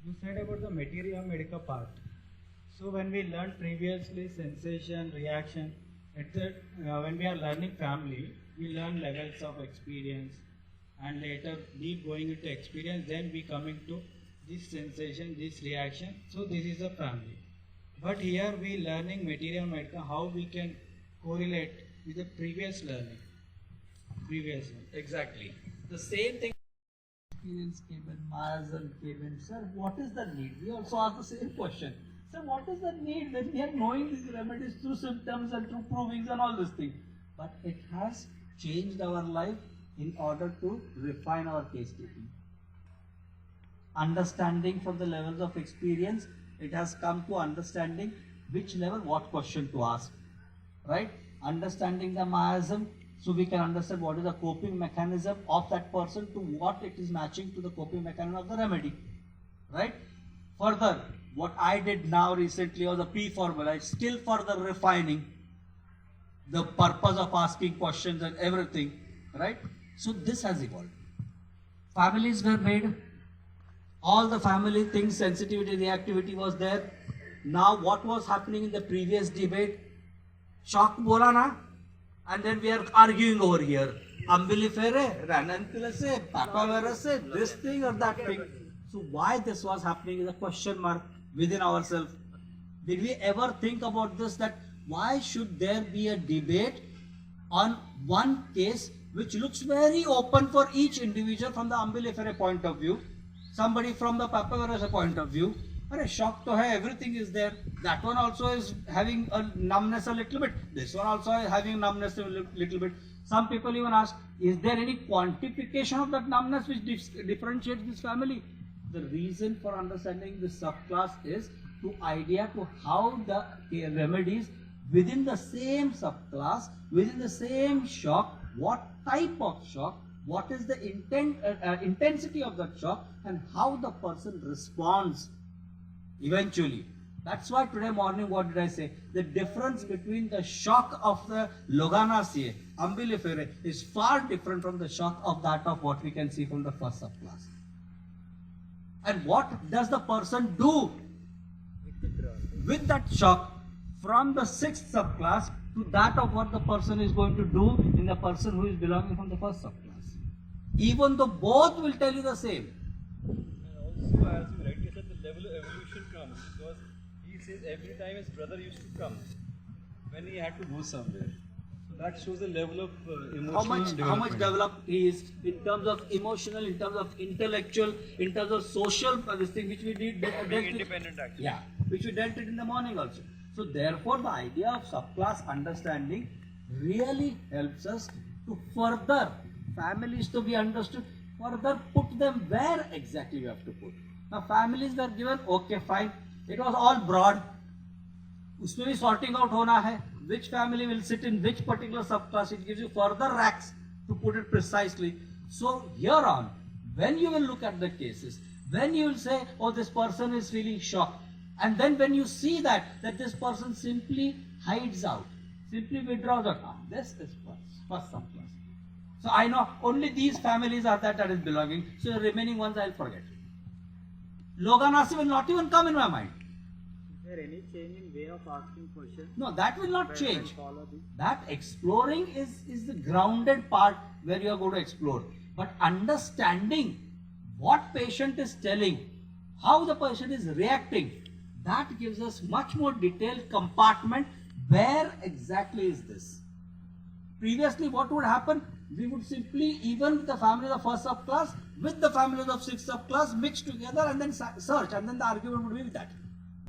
You said about the material medical part. So when we learned previously sensation, reaction, etc. When we are learning family, we learn levels of experience, and later deep going into experience, then we coming to this sensation, this reaction. So this is a family. But here we learning material medical, how we can correlate with the previous learning. Previous one. Exactly. The same thing. Experience came in, Myers came in. Sir, what is the need? We also ask the same question. Sir, what is the need when we are knowing these remedies through symptoms and through provings and all this thing? But it has changed our life in order to refine our case taking. Understanding from the levels of experience, it has come to understanding which level, what question to ask. Right? Understanding the miasm, so we can understand what is the coping mechanism of that person to what it is matching to the coping mechanism of the remedy. Right? Further, what I did now recently was the P formula, it's still further refining the purpose of asking questions and everything. Right? So this has evolved. Families were made, all the family things, sensitivity, reactivity was there. Now what was happening in the previous debate? Shock bola na, and then we are arguing over here. Umbilifere, ranunculus, papavirus, this thing or that thing. So why this was happening is a question mark within ourselves. Did we ever think about this, that why should there be a debate on one case which looks very open for each individual from the umbilifere point of view, somebody from the papavirus point of view? Shock to hai, everything is there. That one also is having a numbness a little bit. This one also is having numbness a little bit. Some people even ask, is there any quantification of that numbness which differentiates this family? The reason for understanding this subclass is to idea to how the remedies within the same subclass, within the same shock, what type of shock, what is the intensity of that shock, and how the person responds eventually. That's why today morning, what did I say? The difference between the shock of the Loganaceae, umbiliferae, is far different from the shock of that of what we can see from the first subclass. And what does the person do with that shock from the sixth subclass to that of what the person is going to do in the person who is belonging from the first subclass? Even though both will tell you the same. And also, as you rightly said, the level of evolution comes, because he says every time his brother used to come when he had to go somewhere. So that shows the level of emotional development. How much developed he is in terms of emotional, in terms of intellectual, in terms of social, this thing which we did. Being independent, actually. Yeah, which we dealt it in the morning also. So therefore, the idea of subclass understanding really helps us to further families to be understood, further put them where exactly we have to put. Now families were given, okay fine, it was all broad, usme bhi sorting out hona hai, which family will sit in which particular subclass, it gives you further racks to put it precisely. So here on, when you will look at the cases, when you will say, oh, this person is feeling shocked, and then when you see that this person simply hides out, simply withdraws out, this is first subclass. So I know only these families are that is belonging, so the remaining ones I will forget. Loganaceae will not even come in my mind. Is there any change in way of asking questions? No, that will not change. That exploring is the grounded part where you are going to explore. But understanding what patient is telling, how the patient is reacting, that gives us much more detailed compartment. Where exactly is this? Previously, what would happen? We would simply, even with the family of the first subclass, with the family of the sixth subclass, mix together and then search, and then the argument would be with that.